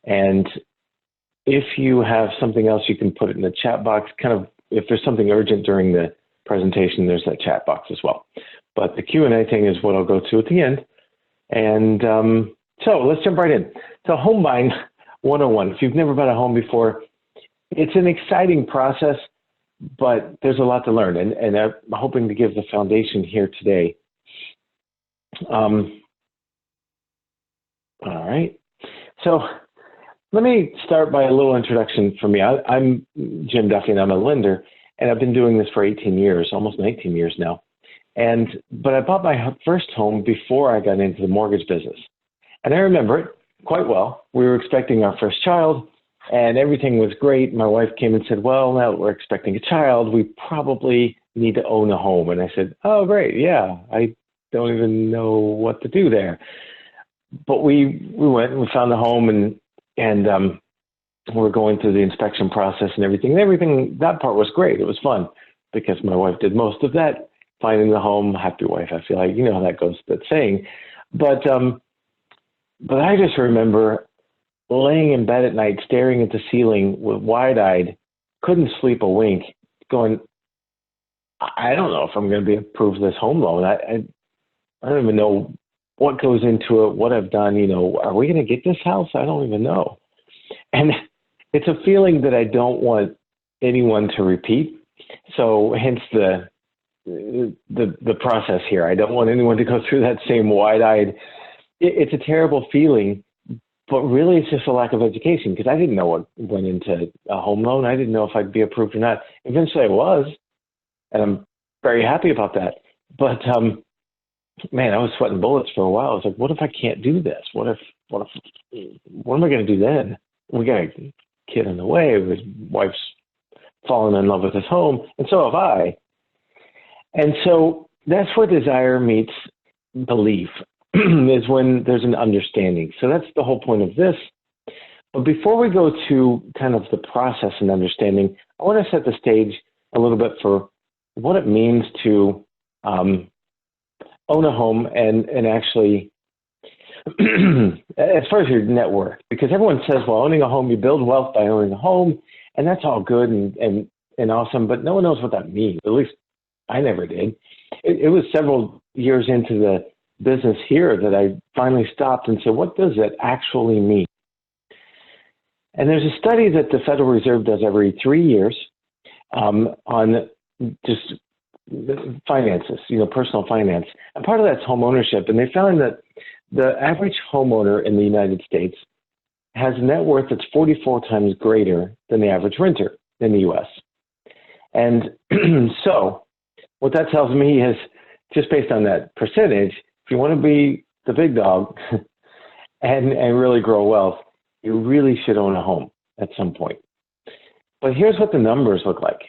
And if you have something else, you can put it in the chat box. Kind of, if there's something urgent during the presentation, there's that chat box as well. But the Q&A thing is what I'll go to at the end. And so let's jump right in. So home buying 101. If you've never bought a home before, it's an exciting process, but there's a lot to learn. And I'm hoping to give the foundation here today. All right. So let me start by a little introduction for me. I'm Jim Duffy, and I'm a lender, and I've been doing this for 18 years, almost 19 years now. But I bought my first home before I got into the mortgage business. And I remember it quite well. We were expecting our first child, and everything was great. My wife came and said, well, now that we're expecting a child, we probably need to own a home. And I said, oh, great, yeah, I don't even know what to do there. But we went and we found a home, and we're going through the inspection process and everything. And everything, that part was great. It was fun because my wife did most of that. Finding the home, happy wife, I feel like, you know how that goes, that saying. But I just remember laying in bed at night, staring at the ceiling with wide-eyed, couldn't sleep a wink, going, I don't know if I'm going to be approved this home loan. I don't even know what goes into it, what I've done. You know, are we going to get this house? I don't even know. And it's a feeling that I don't want anyone to repeat. So hence the process here. I don't want anyone to go through that same wide-eyed. It's a terrible feeling, but really it's just a lack of education because I didn't know what went into a home loan. I didn't know if I'd be approved or not. Eventually I was, and I'm very happy about that. But man, I was sweating bullets for a while. I was like, what if I can't do this? What am I going to do then? We got a kid on the way. His wife's fallen in love with his home, and so have I. And so that's where desire meets belief, is when there's an understanding. So that's the whole point of this. But before we go to kind of the process and understanding, I want to set the stage a little bit for what it means to own a home and actually, as far as your net worth, because everyone says, well, owning a home, you build wealth by owning a home, and that's all good and awesome, but no one knows what that means. At least I never did. It was several years into the business here that I finally stopped and said, what does it actually mean? And there's a study that the Federal Reserve does every 3 years on just finances, you know, personal finance. And part of that's home ownership. And they found that the average homeowner in the United States has a net worth that's 44 times greater than the average renter in the U.S. And so what that tells me is, just based on that percentage, if you want to be the big dog and really grow wealth, you really should own a home at some point. But here's what the numbers look like.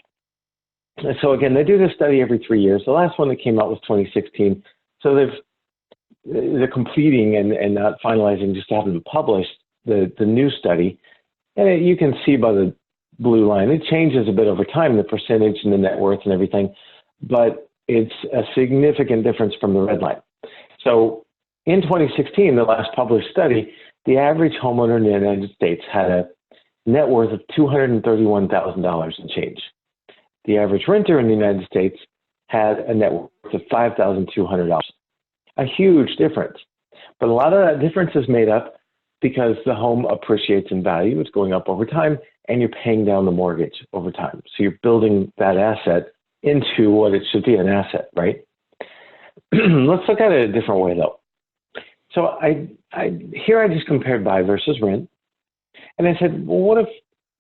So again, they do this study every 3 years. The last one that came out was 2016. So they're completing and not finalizing, just haven't published the new study. And you can see by the blue line, it changes a bit over time, the percentage and the net worth and everything, but it's a significant difference from the red line. So in 2016, the last published study, the average homeowner in the United States had a net worth of $231,000 and change. The average renter in the United States had a net worth of $5,200. A huge difference. But a lot of that difference is made up because the home appreciates in value. It's going up over time, and you're paying down the mortgage over time. So you're building that asset into what it should be, an asset, right? Let's look at it a different way, though. So here I just compared buy versus rent. And I said, well, what if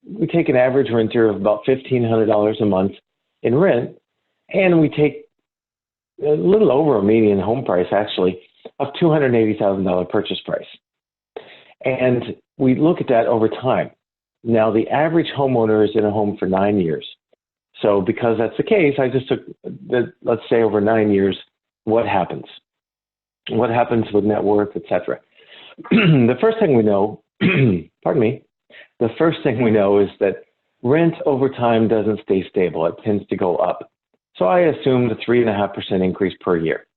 we take an average renter of about $1,500 a month in rent, and we take a little over a median home price, actually, of $280,000 purchase price. And we look at that over time. Now, the average homeowner is in a home for 9 years. So because that's the case, I just took, let's say over 9 years, what happens? What happens with net worth, et cetera? The first thing we know, pardon me, the first thing we know is that rent over time doesn't stay stable. It tends to go up. So I assumed a 3.5% increase per year.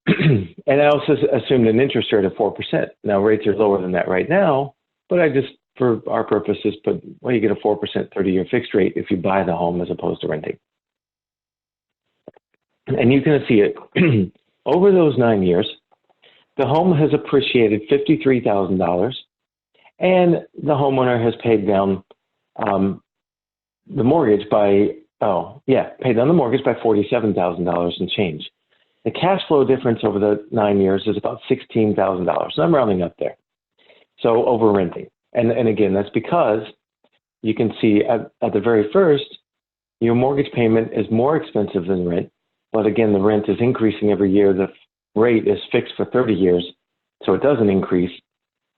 And I also assumed an interest rate of 4%. Now rates are lower than that right now, but I just, for our purposes, put, well, you get a 4% 30-year fixed rate if you buy the home as opposed to renting. And you can see it over those 9 years, the home has appreciated $53,000, and the homeowner has paid down the mortgage by, paid down the mortgage by $47,000 and change. The cash flow difference over the 9 years is about $16,000. So I'm rounding up there. So over renting. And again, that's because you can see at the very first, your mortgage payment is more expensive than rent. But again, the rent is increasing every year. The rate is fixed for 30 years, so it doesn't increase.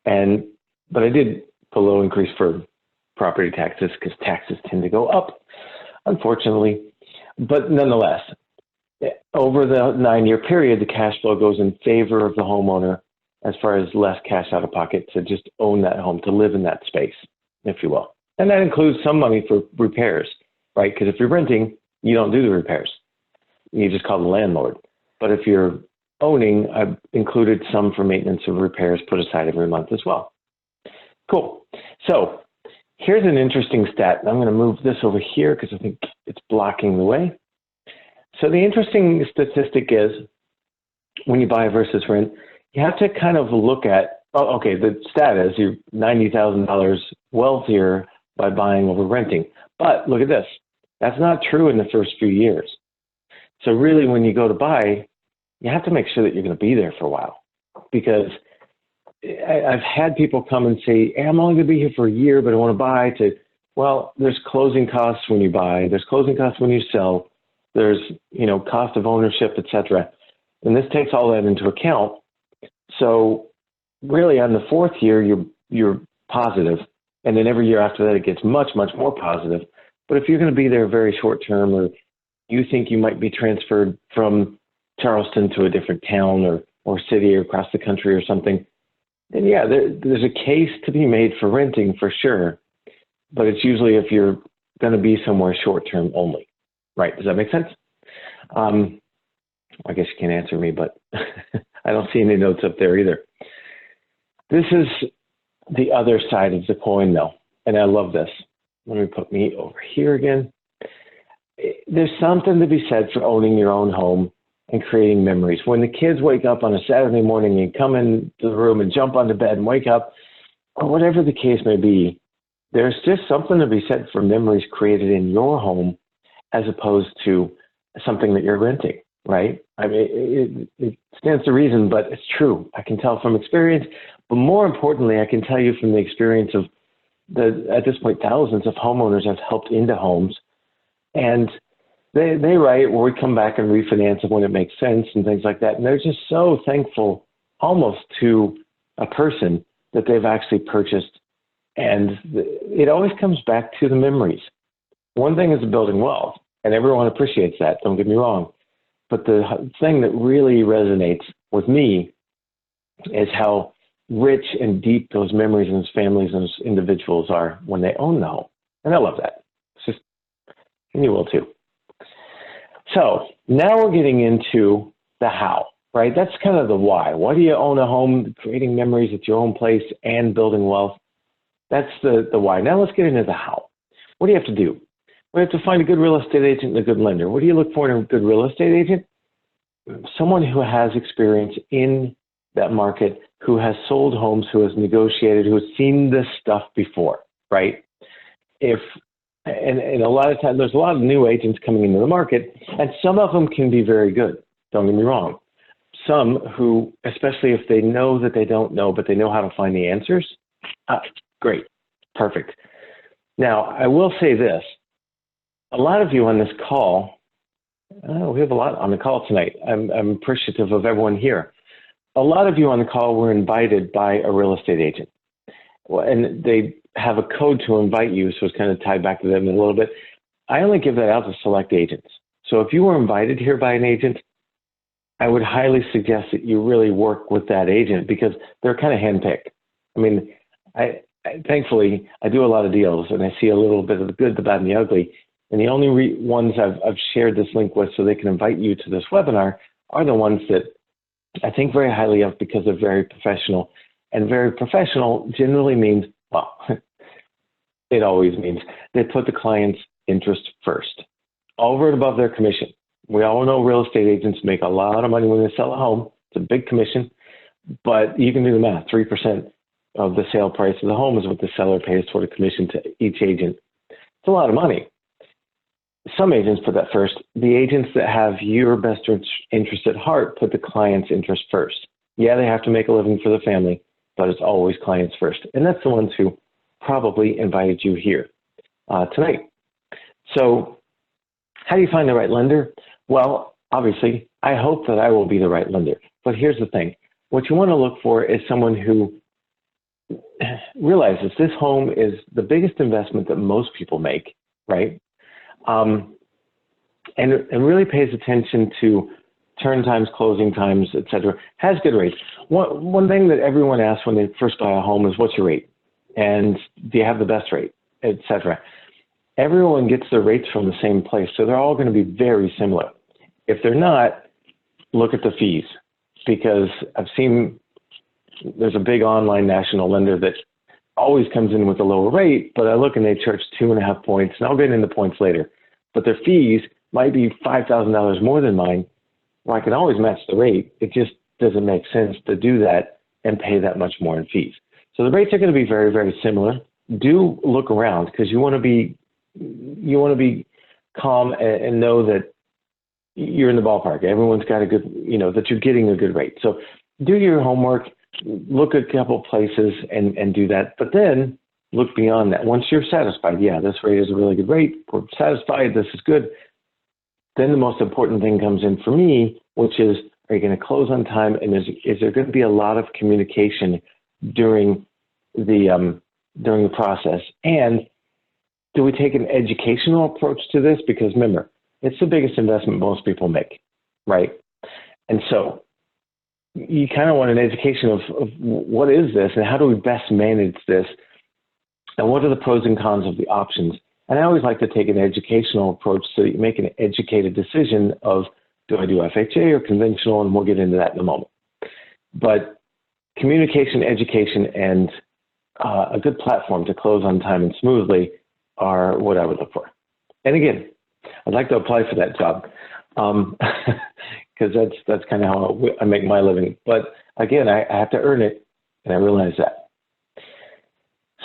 But I did put a little increase for property taxes because taxes tend to go up, unfortunately. But nonetheless, over the 9 year period, the cash flow goes in favor of the homeowner as far as less cash out of pocket to just own that home, to live in that space, if you will. And that includes some money for repairs, right? Because if you're renting, you don't do the repairs. You just call the landlord. But if you're owning, I've included some for maintenance and repairs put aside every month as well. Cool. So here's an interesting stat. I'm going to move this over here because I think it's blocking the way. So the interesting statistic is when you buy versus rent, you have to kind of look at, the stat is you're $90,000 wealthier by buying over renting. But look at this. That's not true in the first few years. So really, when you go to buy, you have to make sure that you're going to be there for a while. Because I've had people come and say, hey, I'm only going to be here for a year, but I want to buy, to, well, there's closing costs when you buy, there's closing costs when you sell, there's, cost of ownership, et cetera. And this takes all that into account. So really on the fourth year, you're positive. And then every year after that, it gets much, much more positive. But if you're going to be there very short term, or you think you might be transferred from Charleston to a different town or city or across the country or something, then yeah, there's a case to be made for renting for sure. But it's usually if you're going to be somewhere short term only. Right. Does that make sense? I guess you can't answer me, but I don't see any notes up there either. This is the other side of the coin, though, and I love this. Let me put me over here again. There's something to be said for owning your own home and creating memories. When the kids wake up on a Saturday morning and come into the room and jump onto bed and wake up, or whatever the case may be, there's just something to be said for memories created in your home as opposed to something that you're renting, right? I mean, it stands to reason, but it's true. I can tell from experience, but more importantly, I can tell you from the experience of at this point, thousands of homeowners I've helped into homes, and they write where we come back and refinance them when it makes sense and things like that. And they're just so thankful almost to a person that they've actually purchased. And it always comes back to the memories. One thing is building wealth, and everyone appreciates that, don't get me wrong. But the thing that really resonates with me is how rich and deep those memories and those families and those individuals are when they own the home. And I love that. It's just, and you will too. So now we're getting into the how, right? That's kind of the why. Why do you own a home, creating memories at your own place and building wealth? That's the why. Now let's get into the how. What do you have to do? We have to find a good real estate agent and a good lender. What do you look for in a good real estate agent? Someone who has experience in that market, who has sold homes, who has negotiated, who has seen this stuff before, right? And a lot of times, there's a lot of new agents coming into the market, and some of them can be very good. Don't get me wrong. Some who, especially if they know that they don't know, but they know how to find the answers, great, perfect. Now, I will say this. A lot of you on this call, we have a lot on the call tonight. I'm appreciative of everyone here. A lot of you on the call were invited by a real estate agent. Well, and they have a code to invite you, so it's kind of tied back to them a little bit. I only give that out to select agents. So if you were invited here by an agent, I would highly suggest that you really work with that agent because they're kind of handpicked. I mean, thankfully, I do a lot of deals, and I see a little bit of the good, the bad, and the ugly. And the only ones I've shared this link with so they can invite you to this webinar are the ones that I think very highly of because they're very professional. And very professional generally means it always means they put the client's interest first, over and above their commission. We all know real estate agents make a lot of money when they sell a home. It's a big commission, but you can do the math. 3% of the sale price of the home is what the seller pays toward a commission to each agent. It's a lot of money. Some agents put that first. The agents that have your best interest at heart put the client's interest first. Yeah, they have to make a living for the family, but it's always clients first. And that's the ones who probably invited you here tonight. So how do you find the right lender? Well, obviously, I hope that I will be the right lender. But here's the thing. What you want to look for is someone who realizes this home is the biggest investment that most people make, right? And really pays attention to turn times, closing times, etc. Has good rates. One thing that everyone asks when they first buy a home is, what's your rate? And do you have the best rate, etc. Everyone gets their rates from the same place, so they're all going to be very similar. If they're not, look at the fees, because I've seen there's a big online national lender that always comes in with a lower rate, but I look and they charge 2.5 points, and I'll get into points later. But their fees might be $5,000 more than mine. Well, I can always match the rate. It just doesn't make sense to do that and pay that much more in fees. So the rates are going to be very, very similar. Do look around, because you want to be calm and know that you're in the ballpark. Everyone's got a good, that you're getting a good rate. So do your homework, look at a couple places and do that. But then look beyond that. Once you're satisfied, yeah, this rate is a really good rate, we're satisfied, this is good. Then the most important thing comes in for me, which is, are you going to close on time? And is there going to be a lot of communication during the process? And do we take an educational approach to this? Because remember, it's the biggest investment most people make, right? And so you kind of want an education of what is this and how do we best manage this? And what are the pros and cons of the options? And I always like to take an educational approach so that you make an educated decision of, do I do FHA or conventional? And we'll get into that in a moment. But communication, education, and a good platform to close on time and smoothly are what I would look for. And again, I'd like to apply for that job because that's kind of how I make my living. But again, I have to earn it, and I realize that.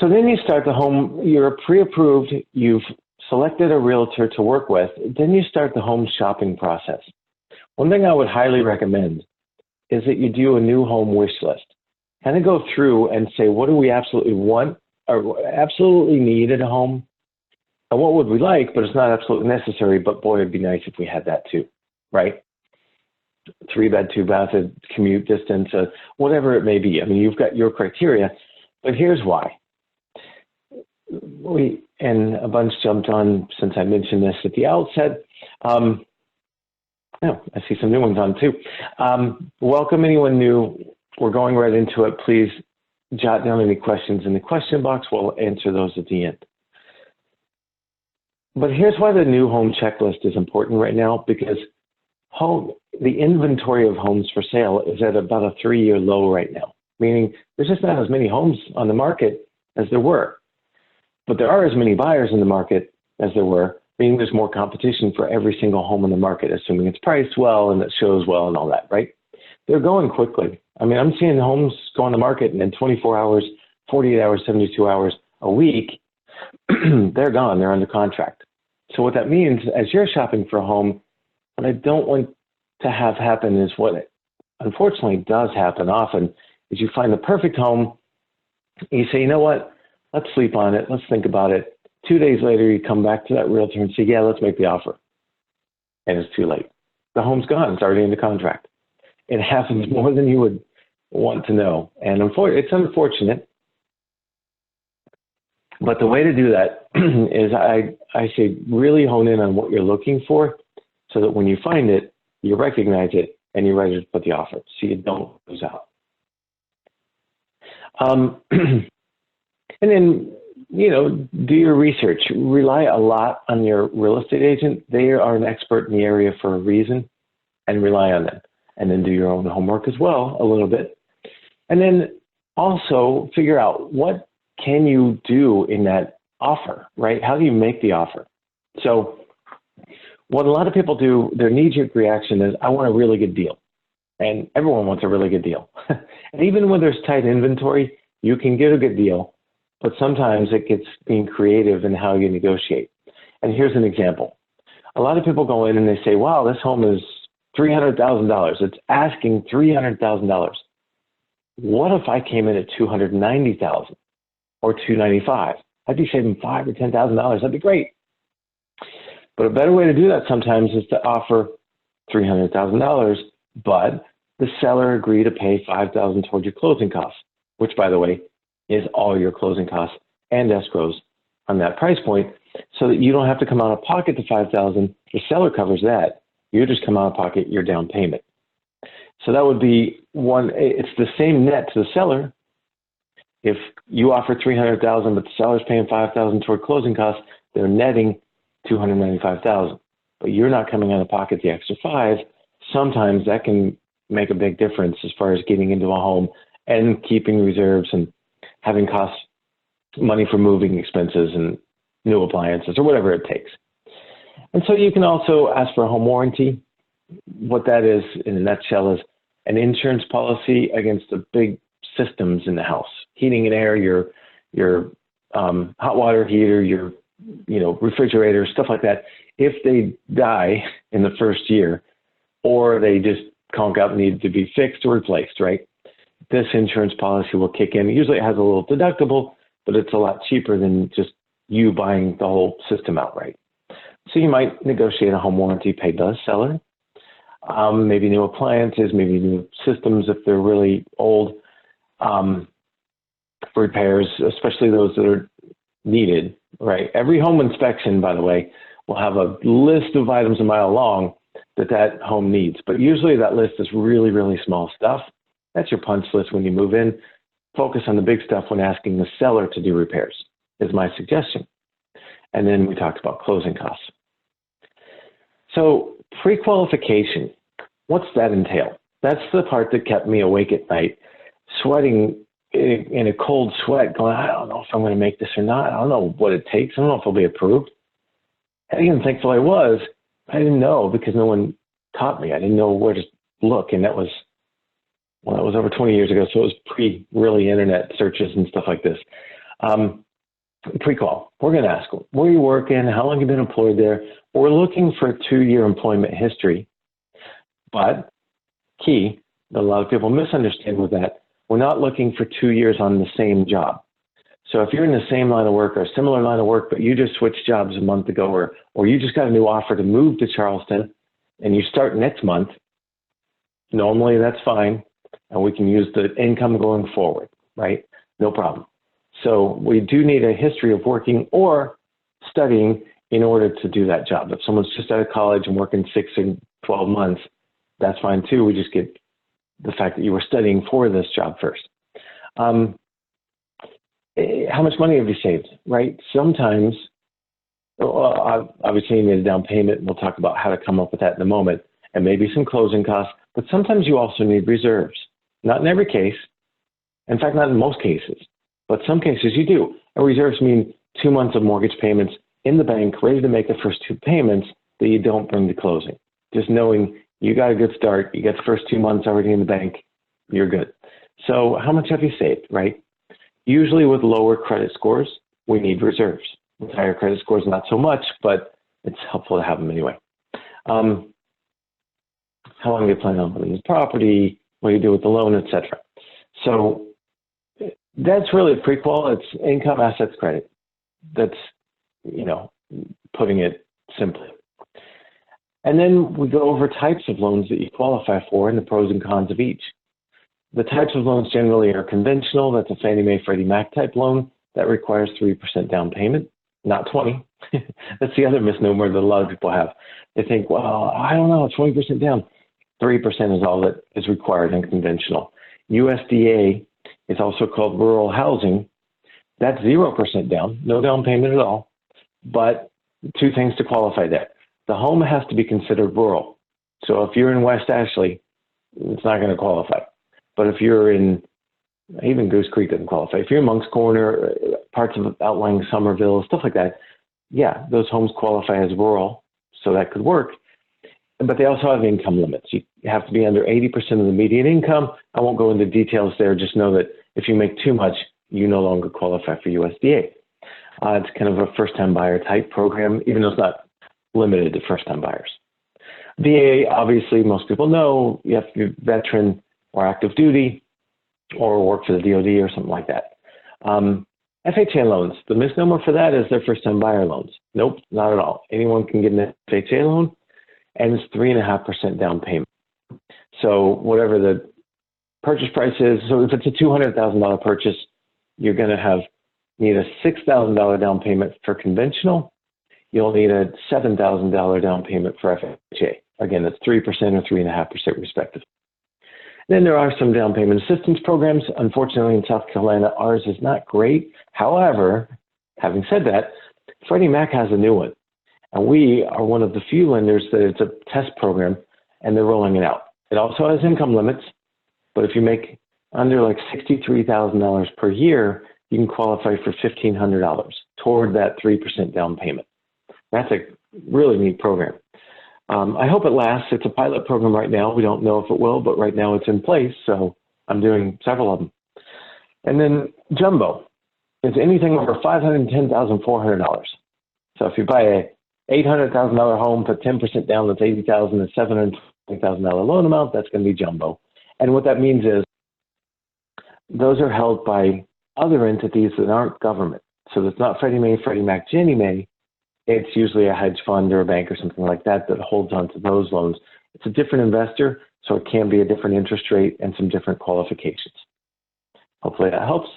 So then you start the home, you're pre-approved, you've selected a realtor to work with, then you start the home shopping process. One thing I would highly recommend is that you do a new home wish list. Kind of go through and say, what do we absolutely want or absolutely need in a home? And what would we like, but it's not absolutely necessary, but boy, it'd be nice if we had that too, right? 3-bed, 2-bath, commute distance, whatever it may be. I mean, you've got your criteria, but here's why. And a bunch jumped on since I mentioned this at the outset. I see some new ones on too. Welcome anyone new. We're going right into it. Please jot down any questions in the question box. We'll answer those at the end. But here's why the new home checklist is important right now, because the inventory of homes for sale is at about a 3-year low right now, meaning there's just not as many homes on the market as there were. But there are as many buyers in the market as there were, meaning there's more competition for every single home in the market, assuming it's priced well and it shows well and all that, right? They're going quickly. I mean, I'm seeing homes go on the market and in 24 hours, 48 hours, 72 hours a week, they're gone, they're under contract. So what that means, as you're shopping for a home, what I don't want to have happen is what unfortunately does happen often, is you find the perfect home, you say, you know what, let's sleep on it, let's think about it. 2 days later, you come back to that realtor and say, yeah, let's make the offer. And it's too late. The home's gone, it's already under contract. It happens more than you would want to know. And it's unfortunate. But the way to do that is I say really hone in on what you're looking for so that when you find it, you recognize it and you're ready to put the offer so you don't lose out. And then, do your research. Rely a lot on your real estate agent. They are an expert in the area for a reason, and rely on them. And then do your own homework as well, a little bit. And then also figure out what can you do in that offer, right? How do you make the offer? So what a lot of people do, their knee-jerk reaction is, I want a really good deal. And everyone wants a really good deal. And even when there's tight inventory, you can get a good deal, but sometimes it gets being creative in how you negotiate. And here's an example. A lot of people go in and they say, wow, this home is $300,000. It's asking $300,000. What if I came in at $290,000 or $295,000? I'd be saving $5,000 or $10,000. That'd be great. But a better way to do that sometimes is to offer $300,000, but the seller agreed to pay $5,000 towards your closing costs, which, by the way, is all your closing costs and escrows on that price point, so that you don't have to come out of pocket to $5,000. The seller covers that. You just come out of pocket your down payment. So that would be one. It's the same net to the seller. If you offer $300,000, but the seller's paying $5,000 toward closing costs, they're netting $295,000. But you're not coming out of pocket the extra $5,000. Sometimes that can make a big difference as far as getting into a home and keeping reserves and having costs, money for moving expenses and new appliances or whatever it takes. And so you can also ask for a home warranty. What that is, in a nutshell, is an insurance policy against the big systems in the house, heating and air, your hot water heater, your refrigerator, stuff like that. If they die in the first year, or they just conk out and need to be fixed or replaced, right? This insurance policy will kick in. Usually it has a little deductible, but it's a lot cheaper than just you buying the whole system outright. So you might negotiate a home warranty paid by the seller, maybe new appliances, maybe new systems if they're really old, repairs, especially those that are needed, right? Every home inspection, by the way, will have a list of items a mile long that home needs. But usually that list is really, really small stuff. That's your punch list when you move in. Focus on the big stuff when asking the seller to do repairs, is my suggestion. And then we talked about closing costs. So pre-qualification, what's that entail? That's the part that kept me awake at night, sweating in a cold sweat, going, I don't know if I'm going to make this or not. I don't know what it takes. I don't know if I'll be approved. And again, thankful I was. I didn't know because no one taught me. I didn't know where to look. And that was over 20 years ago. So it was pre-really internet searches and stuff like this. Pre-qual, we're going to ask them, where are you working? How long have you been employed there? We're looking for a 2-year employment history. But key, that a lot of people misunderstand with that, we're not looking for 2 years on the same job. So if you're in the same line of work or a similar line of work, but you just switched jobs a month ago, or you just got a new offer to move to Charleston and you start next month, normally that's fine. And we can use the income going forward, right? No problem. So we do need a history of working or studying in order to do that job. If someone's just out of college and working 6 and 12 months, that's fine too. We just get the fact that you were studying for this job first. How much money have you saved, right? Sometimes, obviously you need a down payment, and we'll talk about how to come up with that in a moment, and maybe some closing costs, but sometimes you also need reserves. Not in every case. In fact, not in most cases, but some cases you do. And reserves mean 2 months of mortgage payments in the bank, ready to make the first 2 payments that you don't bring to closing. Just knowing you got a good start, you got the first 2 months already in the bank, you're good. So how much have you saved, right? Usually with lower credit scores, we need reserves. With higher credit scores, not so much, but it's helpful to have them anyway. How long do you plan on owning the property? What do you do with the loan, etc. So that's really pre-qual. It's income, assets, credit. That's, putting it simply. And then we go over types of loans that you qualify for and the pros and cons of each. The types of loans generally are conventional. That's a Fannie Mae, Freddie Mac type loan that requires 3% down payment, not 20. That's the other misnomer that a lot of people have. They think, well, I don't know, 20% down. 3% is all that is required in conventional. USDA is also called rural housing. That's 0% down, no down payment at all. But 2 things to qualify that. The home has to be considered rural. So if you're in West Ashley, it's not going to qualify. But if you're in Even Goose Creek doesn't qualify. If you're in Monk's Corner, parts of outlying Somerville, stuff like that, yeah, those homes qualify as rural, so that could work. But they also have income limits. You have to be under 80% of the median income. I won't go into details there. Just know that if you make too much, you no longer qualify for USDA. It's kind of a first-time buyer type program, even though it's not limited to first-time buyers. VA, obviously, most people know you have to be veteran or active duty or work for the DOD or something like that. FHA loans, the misnomer for that is they're first-time buyer loans. Nope, not at all. Anyone can get an FHA loan, and it's 3.5% down payment. So whatever the purchase price is, so if it's a $200,000 purchase, you're going to need a $6,000 down payment for conventional. You'll need a $7,000 down payment for FHA. Again, that's 3% or 3.5% respectively. Then there are some down payment assistance programs. Unfortunately, in South Carolina, ours is not great. However, having said that, Freddie Mac has a new one. And we are one of the few lenders that it's a test program, and they're rolling it out. It also has income limits, but if you make under like $63,000 per year, you can qualify for $1,500 toward that 3% down payment. That's a really neat program. I hope it lasts. It's a pilot program right now. We don't know if it will, but right now it's in place, so I'm doing several of them. And then jumbo is anything over $510,400. So if you buy a $800,000 home, put 10% down, that's $80,000, and $720,000 loan amount, that's going to be jumbo. And what that means is those are held by other entities that aren't government. So it's not Freddie Mae, Freddie Mac, Ginnie Mae. It's usually a hedge fund or a bank or something like that that holds on to those loans. It's a different investor, so it can be a different interest rate and some different qualifications. Hopefully that helps.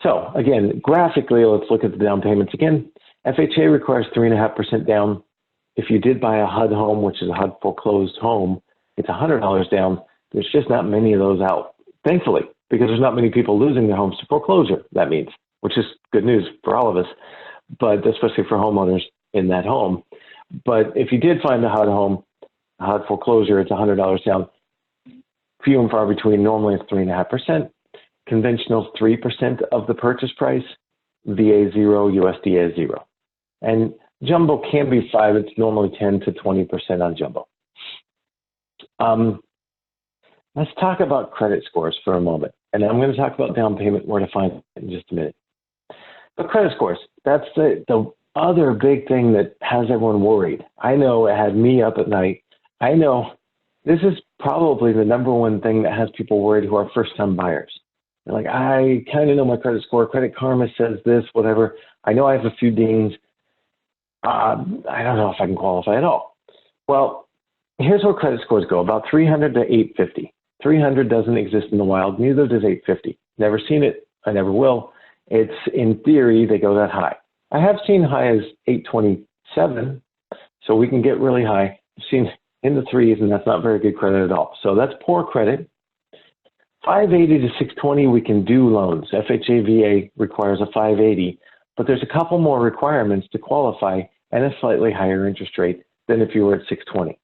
So again, graphically, let's look at the down payments again. FHA requires 3.5% down. If you did buy a HUD home, which is a HUD foreclosed home, it's $100 down. There's just not many of those out, thankfully, because there's not many people losing their homes to foreclosure, that means, which is good news for all of us, but especially for homeowners in that home. But if you did find a HUD home, a HUD foreclosure, it's $100 down. Few and far between. Normally it's 3.5%. Conventional is 3% of the purchase price. VA 0, USDA 0. And jumbo can be 5. It's normally 10 to 20% on jumbo. Let's talk about credit scores for a moment. And I'm going to talk about down payment, where to find it in just a minute. But credit scores, that's the other big thing that has everyone worried. I know it had me up at night. I know this is probably the number one thing that has people worried who are first-time buyers. They're like, I kind of know my credit score. Credit Karma says this, whatever. I know I have a few dings. I don't know if I can qualify at all. Well, here's where credit scores go, about 300 to 850. 300 doesn't exist in the wild, neither does 850. Never seen it, I never will. It's, in theory, they go that high. I have seen high as 827, so we can get really high. I've seen in the threes, and that's not very good credit at all. So that's poor credit. 580 to 620, we can do loans. FHA VA requires a 580, but there's a couple more requirements to qualify and a slightly higher interest rate than if you were at 620.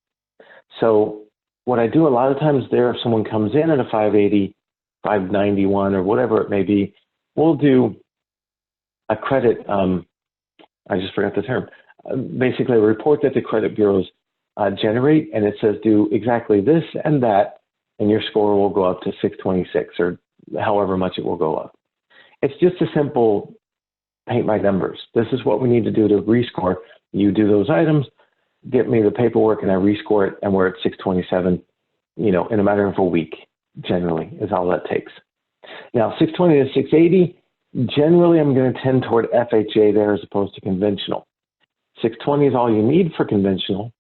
So what I do a lot of times there, if someone comes in at a 580, 591, or whatever it may be, we'll do a credit, I just forgot the term, basically a report that the credit bureaus generate, and it says do exactly this and that, and your score will go up to 626 or however much it will go up. It's just a simple paint by numbers. This is what we need to do to rescore. You do those items, get me the paperwork, and I rescore it, and we're at 627, in a matter of a week, generally, is all that takes. Now, 620 to 680, generally I'm going to tend toward FHA there as opposed to conventional. 620 is all you need for conventional,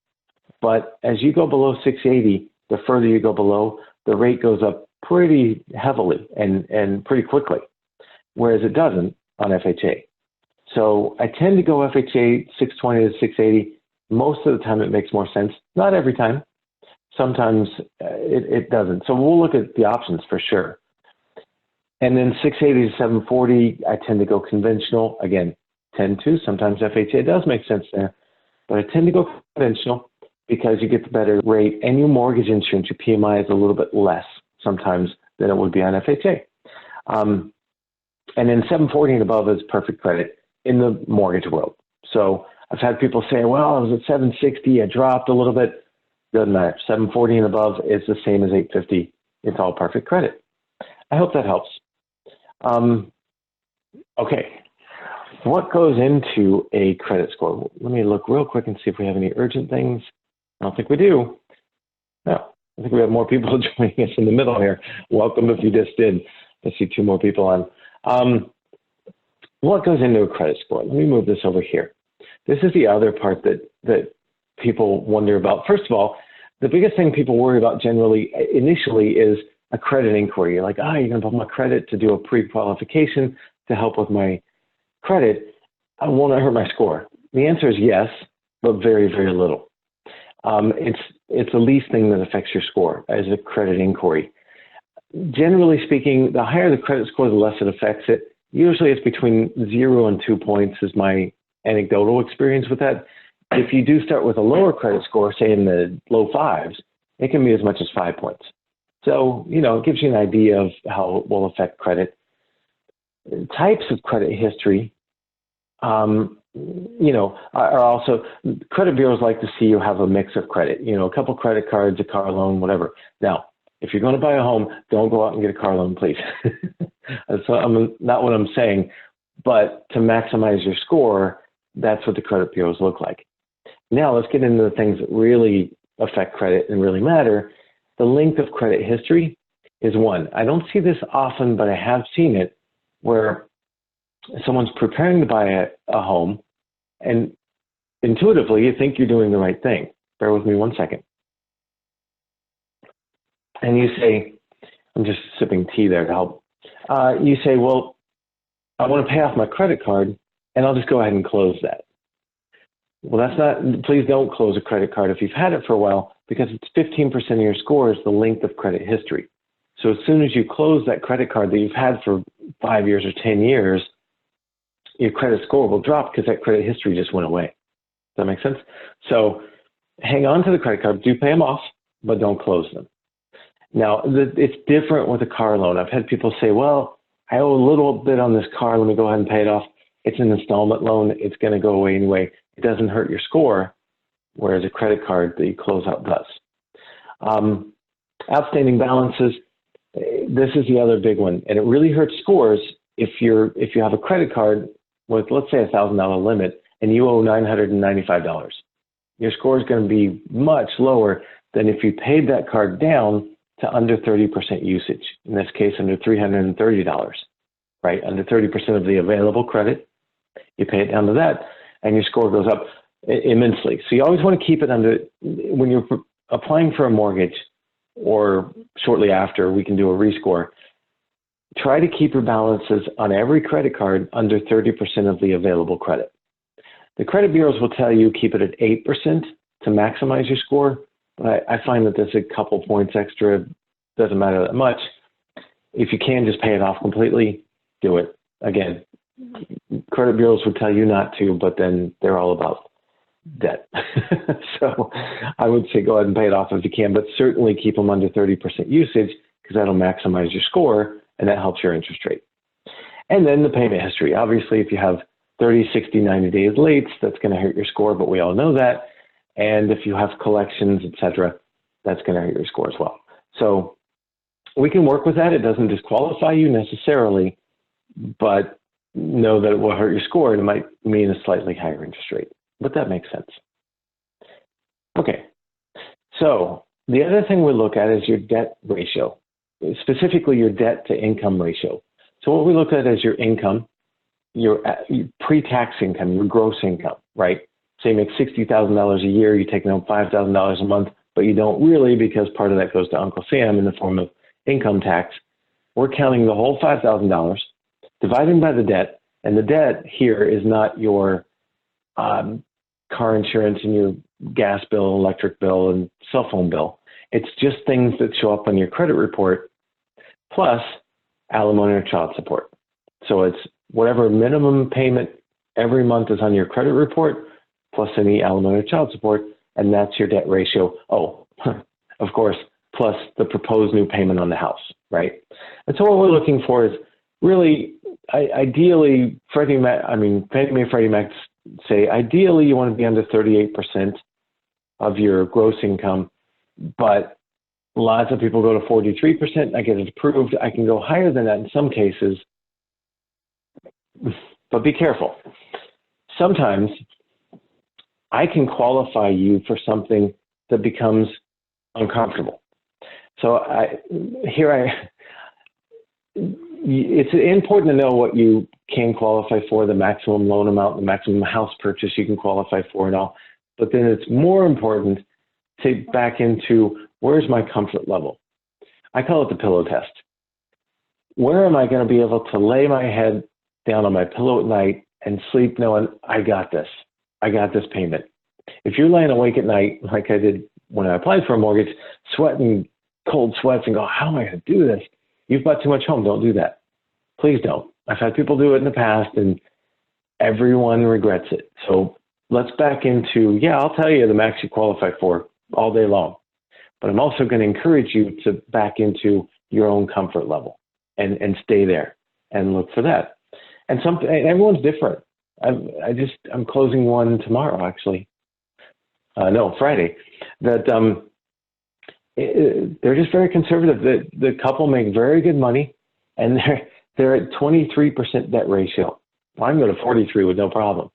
but as you go below 680, the further you go below, the rate goes up pretty heavily and pretty quickly, whereas it doesn't on FHA. So I tend to go FHA 620 to 680. Most of the time it makes more sense. Not every time. Sometimes it doesn't. So we'll look at the options for sure. And then 680 to 740, I tend to go conventional. Again, tend to. Sometimes FHA does make sense there. But I tend to go conventional because you get the better rate, and your mortgage insurance, your PMI, is a little bit less sometimes than it would be on FHA. And then 740 and above is perfect credit in the mortgage world. So I've had people say, well, I was at 760, I dropped a little bit. Doesn't matter. 740 and above is the same as 850. It's all perfect credit. I hope that helps. Okay. What goes into a credit score? Let me look real quick and see if we have any urgent things. I don't think we do. No, I think we have more people joining us in the middle here. Welcome if you just did. I see 2 more people on. What goes into a credit score? Let me move this over here. This is the other part that people wonder about. First of all, the biggest thing people worry about generally, initially, is a credit inquiry. You're like, you're going to put my credit to do a pre-qualification to help with my credit. Won't it hurt my score? The answer is yes, but very, very little. It's the least thing that affects your score as a credit inquiry. Generally speaking, the higher the credit score, the less it affects it. Usually it's between 0 and 2 points is my anecdotal experience with that. If you do start with a lower credit score, say in the low 5s, it can be as much as 5 points. So, it gives you an idea of how it will affect credit. Types of credit history, are also, credit bureaus like to see you have a mix of credit, a couple credit cards, a car loan, whatever. Now, if you're going to buy a home, don't go out and get a car loan, please. That's not what I'm saying, but to maximize your score, that's what the credit bureaus look like. Now, let's get into the things that really affect credit and really matter. The length of credit history is one. I don't see this often, but I have seen it where someone's preparing to buy a home, and intuitively you think you're doing the right thing. Bear with me 1 second. And you say, I'm just sipping tea there to help. You say, well, I want to pay off my credit card, and I'll just go ahead and close that. Well, that's not, please don't close a credit card if you've had it for a while, because it's 15% of your score is the length of credit history. So as soon as you close that credit card that you've had for 5 years or 10 years, your credit score will drop because that credit history just went away. Does that make sense? So hang on to the credit card, do pay them off, but don't close them. Now, it's different with a car loan. I've had people say, well, I owe a little bit on this car, let me go ahead and pay it off. It's an installment loan, it's going to go away anyway. It doesn't hurt your score, whereas a credit card that you close out does. Outstanding balances, this is the other big one, and it really hurts scores if you have a credit card with, let's say, $1,000 limit, and you owe $995. Your score is going to be much lower than if you paid that card down to under 30% usage. In this case, under $330, right? Under 30% of the available credit, you pay it down to that, and your score goes up immensely. So you always want to keep it under, when you're applying for a mortgage or shortly after, we can do a rescore. Try to keep your balances on every credit card under 30% of the available credit. The credit bureaus will tell you keep it at 8% to maximize your score, but I find that there's a couple points extra, doesn't matter that much. If you can just pay it off completely, do it. Again, credit bureaus would tell you not to, but then they're all about debt. So I would say go ahead and pay it off if you can, but certainly keep them under 30% usage because that'll maximize your score and that helps your interest rate. And then the payment history. Obviously, if you have 30, 60, 90 days late, that's going to hurt your score, but we all know that. And if you have collections, etc., that's going to hurt your score as well. So we can work with that. It doesn't disqualify you necessarily, but know that it will hurt your score and it might mean a slightly higher interest rate. But that makes sense. Okay, so the other thing we look at is your debt ratio, specifically your debt to income ratio. So what we look at is your income, your pre-tax income, your gross income, right? So you make $60,000 a year, you take home $5,000 a month, but you don't really because part of that goes to Uncle Sam in the form of income tax. We're counting the whole $5,000, dividing by the debt, and the debt here is not your car insurance and your gas bill, electric bill, and cell phone bill. It's just things that show up on your credit report, plus alimony or child support. So it's whatever minimum payment every month is on your credit report, plus any alimony or child support, and that's your debt ratio. Oh, of course, plus the proposed new payment on the house, right? And so what we're looking for is really, ideally, Fannie Mae, Freddie Mac say ideally you want to be under 38% of your gross income, but lots of people go to 43%. I get it approved. I can go higher than that in some cases, but be careful. Sometimes I can qualify you for something that becomes uncomfortable. So it's important to know what you can qualify for, the maximum loan amount, the maximum house purchase you can qualify for and all. But then it's more important to back into, where's my comfort level? I call it the pillow test. Where am I going to be able to lay my head down on my pillow at night and sleep knowing I got this payment? If you're laying awake at night, like I did when I applied for a mortgage, sweating cold sweats and go, how am I going to do this? You've bought too much home. Don't do that. Please don't. I've had people do it in the past and everyone regrets it. So let's back into, I'll tell you the max you qualify for all day long, but I'm also going to encourage you to back into your own comfort level and stay there and look for that. And everyone's different. I'm closing one tomorrow, actually. Friday. That they're just very conservative. The couple make very good money, and they're at 23% debt ratio. Well, I'm going to 43 with no problem,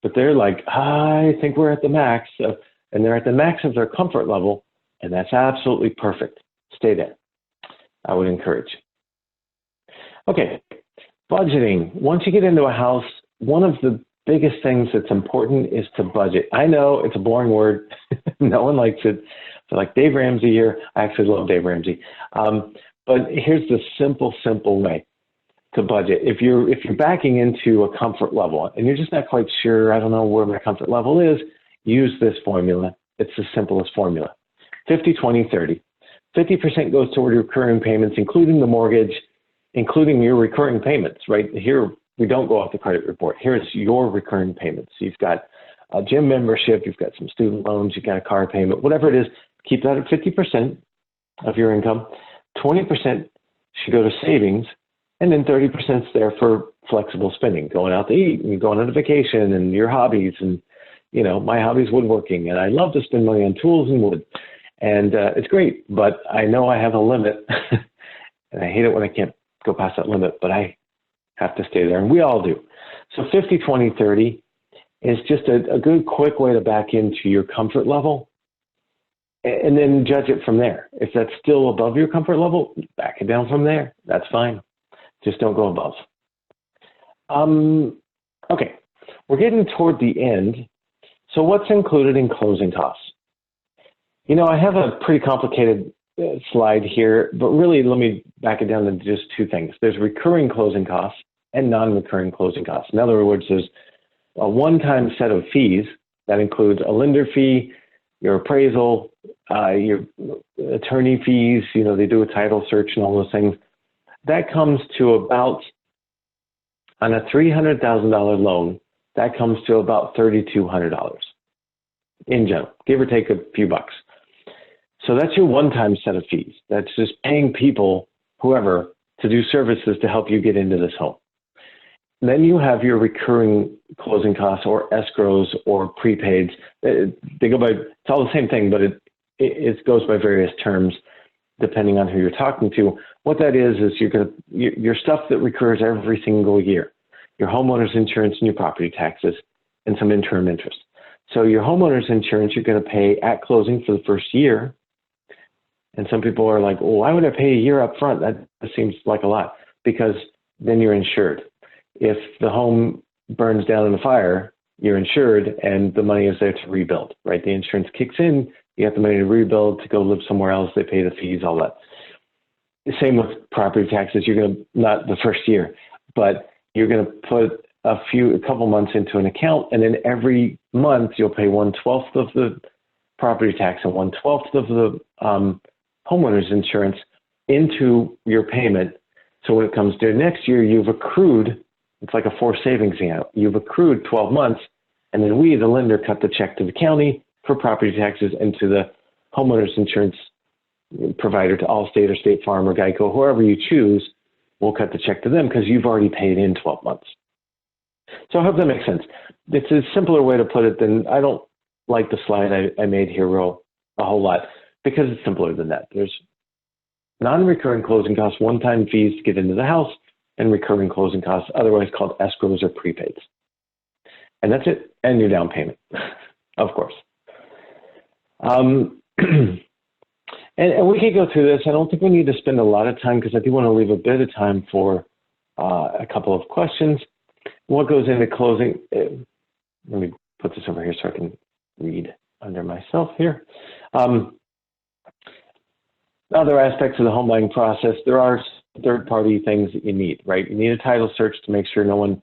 but they're like, I think we're at the max, and they're at the max of their comfort level, and that's absolutely perfect. Stay there. I would encourage. Okay, budgeting. Once you get into a house, one of the biggest things that's important is to budget. I know it's a boring word. No one likes it. So like Dave Ramsey here. I actually love Dave Ramsey. But here's the simple way to budget. If you're backing into a comfort level and you're just not quite sure, I don't know where my comfort level is, use this formula. It's the simplest formula. 50, 20, 30. 50% goes toward your recurring payments, including the mortgage, including your recurring payments, right? Here, we don't go off the credit report. Here's your recurring payments. You've got a gym membership, you've got some student loans, you've got a car payment, whatever it is, keep that at 50% of your income. 20% should go to savings, and then 30% is there for flexible spending, going out to eat and going on a vacation and your hobbies. And, my hobby is woodworking, and I love to spend money on tools and wood. And it's great, but I know I have a limit, and I hate it when I can't go past that limit, but I have to stay there, and we all do. So 50, 20, 30 is just a good, quick way to back into your comfort level and then judge it from there. If that's still above your comfort level, back it down from there. That's fine. Just don't go above. Okay, we're getting toward the end. So what's included in closing costs? I have a pretty complicated slide here, but really let me back it down to just two things. There's recurring closing costs and non-recurring closing costs. In other words, there's a one-time set of fees that includes a lender fee, your appraisal, your attorney fees, they do a title search and all those things. That comes to about, on a $300,000 loan, that comes to about $3,200 in general, give or take a few bucks. So that's your one-time set of fees. That's just paying people, whoever, to do services to help you get into this home. Then you have your recurring closing costs or escrows or prepaids. They go by, it's all the same thing, but it goes by various terms depending on who you're talking to. What that is your stuff that recurs every single year. Your homeowner's insurance and your property taxes and some interim interest. So your homeowner's insurance you're going to pay at closing for the first year. And some people are like, well, why would I pay a year up front? That seems like a lot, because then you're insured. If the home burns down in a fire, you're insured and the money is there to rebuild, right? The insurance kicks in, you have the money to rebuild, to go live somewhere else, they pay the fees, all that. Same with property taxes. You're going to, not the first year, but you're going to put a couple months into an account, and then every month you'll pay 1/12 of the property tax and 1/12 of the homeowner's insurance into your payment. So when it comes to next year, you've accrued, it's like a forced savings account. You've accrued 12 months, and then we, the lender, cut the check to the county for property taxes and to the homeowner's insurance provider, to Allstate or State Farm or Geico, whoever you choose, we'll cut the check to them because you've already paid in 12 months. So I hope that makes sense. It's a simpler way to put it than, I don't like the slide I made here a whole lot because it's simpler than that. There's non-recurring closing costs, one-time fees to get into the house, and recurring closing costs, otherwise called escrows or prepaids. And that's it, and your down payment, of course. And we could go through this. I don't think we need to spend a lot of time because I do want to leave a bit of time for a couple of questions. What goes into closing? Let me put this over here so I can read under myself here. Other aspects of the home buying process, there are third-party things that you need, right? You need a title search to make sure no one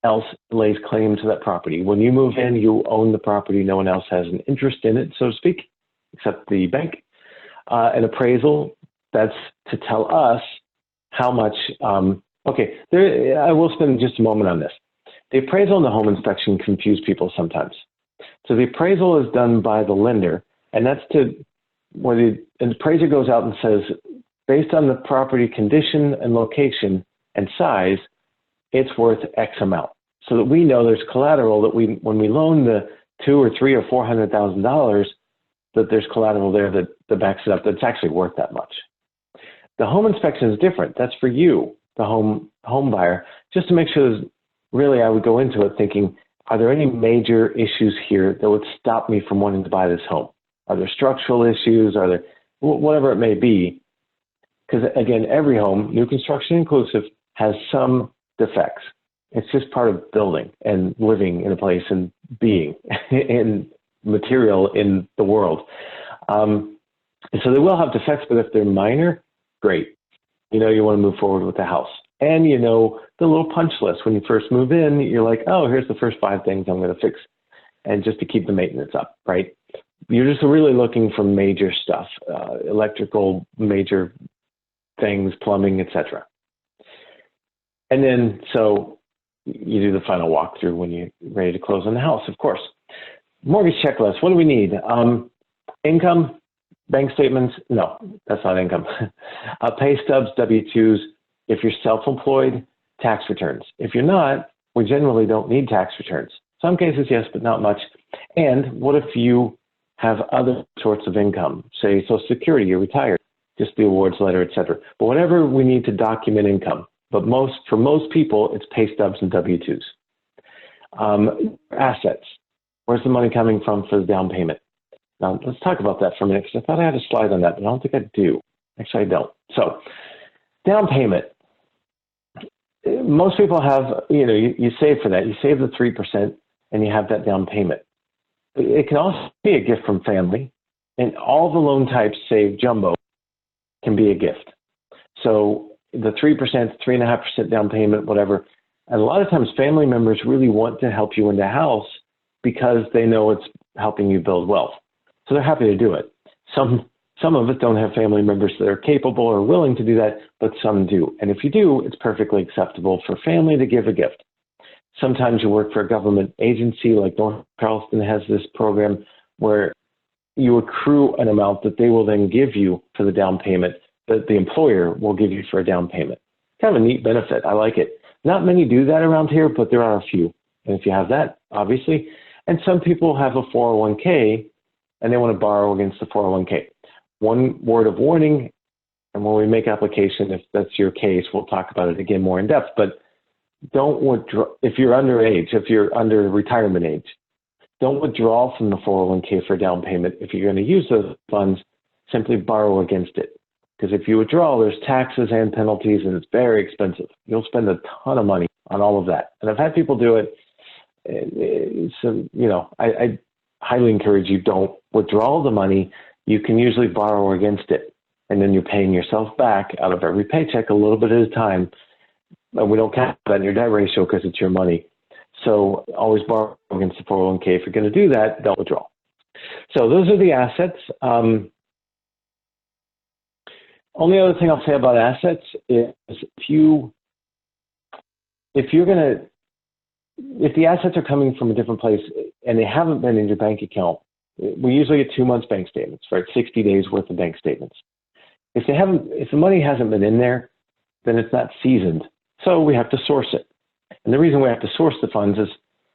else lays claim to that property. When you move in, you own the property. No one else has an interest in it, so to speak, except the bank. An appraisal, that's to tell us how much, I will spend just a moment on this. The appraisal and the home inspection confuse people sometimes. So the appraisal is done by the lender, and that's where the appraiser goes out and says, based on the property condition and location and size, it's worth X amount. So that we know there's collateral that when we loan the $200,000 or $300,000 or $400,000, that there's collateral there that backs it up that's actually worth that much. The home inspection is different. That's for you, the home buyer, just to make sure really I would go into it thinking, are there any major issues here that would stop me from wanting to buy this home? Are there structural issues? Are there whatever it may be? Because again, every home, new construction inclusive, has some defects. It's just part of building and living in a place and being in material in the world. So they will have defects, but if they're minor, great. You know you want to move forward with the house. And you know the little punch list. When you first move in, you're like, oh, here's the first 5 things I'm going to fix. And just to keep the maintenance up, right? You're just really looking for major stuff, electrical, major things, plumbing, etc. And then, so you do the final walkthrough when you're ready to close on the house, of course. Mortgage checklist, what do we need? Income, bank statements, no, that's not income. Pay stubs, W-2s. If you're self-employed, tax returns. If you're not, we generally don't need tax returns. Some cases, yes, but not much. And what if you have other sorts of income, say Social Security, you're retired, just the awards letter, etc. But whatever we need to document income. But for most people, it's pay stubs and W-2s. Assets. Where's the money coming from for the down payment? Now, let's talk about that for a minute, because I thought I had a slide on that, but I don't think I do. Actually, I don't. So, down payment. Most people have, you save for that. You save the 3%, and you have that down payment. It can also be a gift from family, and all the loan types, save jumbo, can be a gift. So, the 3%, 3.5% down payment, whatever. And a lot of times, family members really want to help you in the house because they know it's helping you build wealth. So they're happy to do it. Some of us don't have family members that are capable or willing to do that, but some do. And if you do, it's perfectly acceptable for family to give a gift. Sometimes you work for a government agency like North Charleston has this program where you accrue an amount that they will then give you for the down payment that the employer will give you for a down payment. Kind of a neat benefit. I like it. Not many do that around here, but there are a few. And if you have that, obviously. And some people have a 401k and they want to borrow against the 401k. One word of warning, and when we make application, if that's your case, we'll talk about it again more in depth, but don't withdraw, if you're underage, if you're under retirement age, don't withdraw from the 401k for down payment. If you're going to use those funds, simply borrow against it. Because if you withdraw, there's taxes and penalties, and it's very expensive. You'll spend a ton of money on all of that. And I've had people do it. So, I highly encourage you, don't withdraw the money. You can usually borrow against it. And then you're paying yourself back out of every paycheck a little bit at a time. And we don't count that in your debt ratio because it's your money. So always borrow against the 401k. If you're going to do that, don't withdraw. So those are the assets. Only other thing I'll say about assets is if the assets are coming from a different place and they haven't been in your bank account, we usually get 2 months bank statements, right? 60 days worth of bank statements. If the money hasn't been in there, then it's not seasoned. So we have to source it. And the reason we have to source the funds is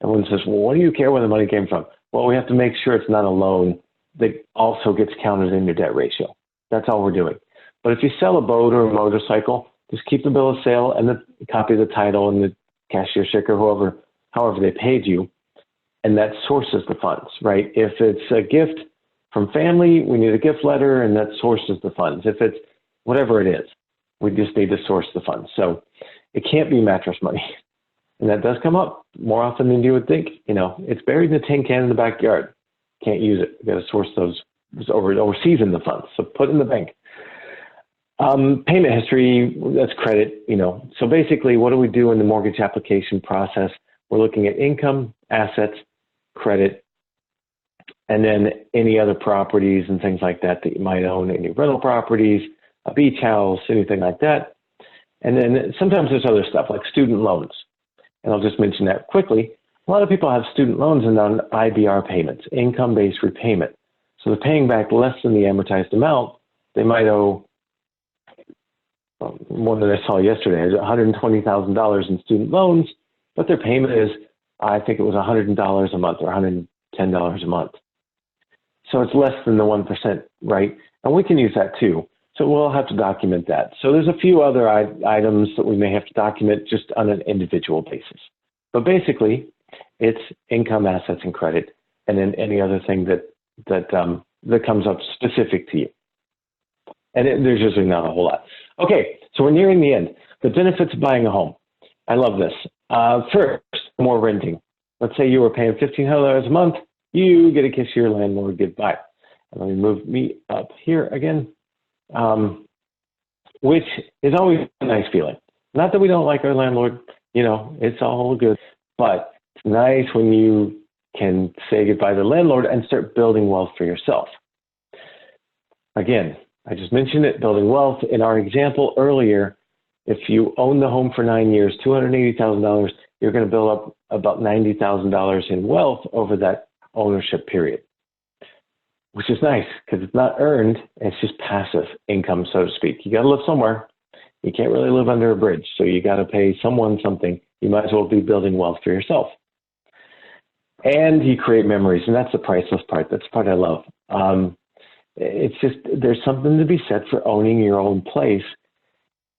everyone says, well, what do you care where the money came from? Well, we have to make sure it's not a loan that also gets counted in your debt ratio. That's all we're doing. But if you sell a boat or a motorcycle, just keep the bill of sale and the copy of the title and the cashier check or however they paid you, and that sources the funds, right? If it's a gift from family, we need a gift letter, and that sources the funds. If it's whatever it is, we just need to source the funds. So it can't be mattress money. And that does come up more often than you would think. You know, it's buried in a tin can in the backyard. Can't use it. You got to source those or season the funds. So put in the bank. Payment history, that's credit, you know. So basically, what do we do in the mortgage application process? We're looking at income, assets, credit, and then any other properties and things like that that you might own, any rental properties, a beach house, anything like that. And then sometimes there's other stuff like student loans. And I'll just mention that quickly. A lot of people have student loans and on IBR payments, income-based repayment. So they're paying back less than the amortized amount. They might owe, one that I saw yesterday, $120,000 in student loans, but their payment is, I think it was $100 a month or $110 a month. So it's less than the 1%, right? And we can use that too. So we'll have to document that. So there's a few other items that we may have to document just on an individual basis. But basically, it's income, assets, and credit, and then any other thing that comes up specific to you. And there's usually not a whole lot. Okay, so we're nearing the end. The benefits of buying a home. I love this. First, more renting. Let's say you were paying $1,500 a month. You get a kiss your landlord goodbye. And let me move me up here again. Which is always a nice feeling. Not that we don't like our landlord, you know, it's all good, but it's nice when you can say goodbye to the landlord and start building wealth for yourself. Again, I just mentioned it, building wealth. In our example earlier, if you own the home for 9 years, $280,000, you're going to build up about $90,000 in wealth over that ownership period, which is nice because it's not earned. It's just passive income, so to speak. You got to live somewhere. You can't really live under a bridge. So you got to pay someone something. You might as well be building wealth for yourself. And you create memories. And that's the priceless part. That's the part I love. It's just, there's something to be said for owning your own place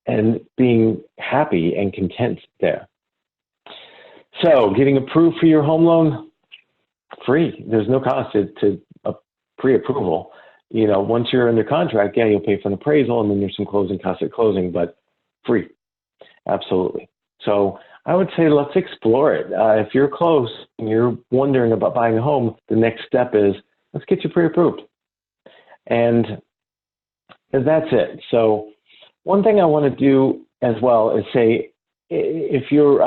and being happy and content there. So getting approved for your home loan, free. There's no cost to pre-approval. You know, once you're under contract, yeah, you'll pay for an appraisal and then there's some closing costs at closing, but free. Absolutely. So I would say let's explore it. If you're close and you're wondering about buying a home, the next step is let's get you pre-approved. And that's it. So one thing I want to do as well is say, if you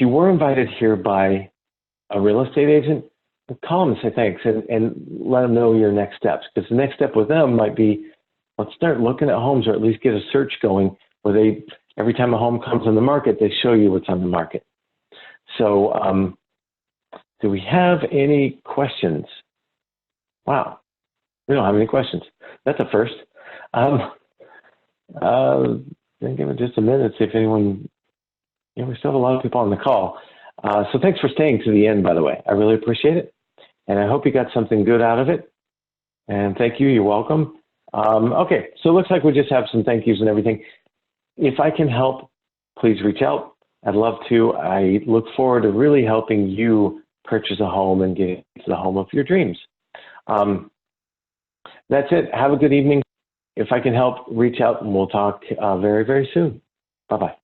were invited here by a real estate agent, call them and say thanks and let them know your next steps. Because the next step with them might be, let's start looking at homes or at least get a search going where every time a home comes on the market, they show you what's on the market. So do we have any questions? Wow, we don't have any questions. That's a first. Give it just a minute, see if anyone, we still have a lot of people on the call. So thanks for staying to the end, by the way. I really appreciate it. And I hope you got something good out of it. And thank you. You're welcome. Okay, so it looks like we just have some thank yous and everything. If I can help, please reach out. I'd love to. I look forward to really helping you purchase a home and get to the home of your dreams. That's it. Have a good evening. If I can help, reach out and we'll talk very, very soon. Bye-bye.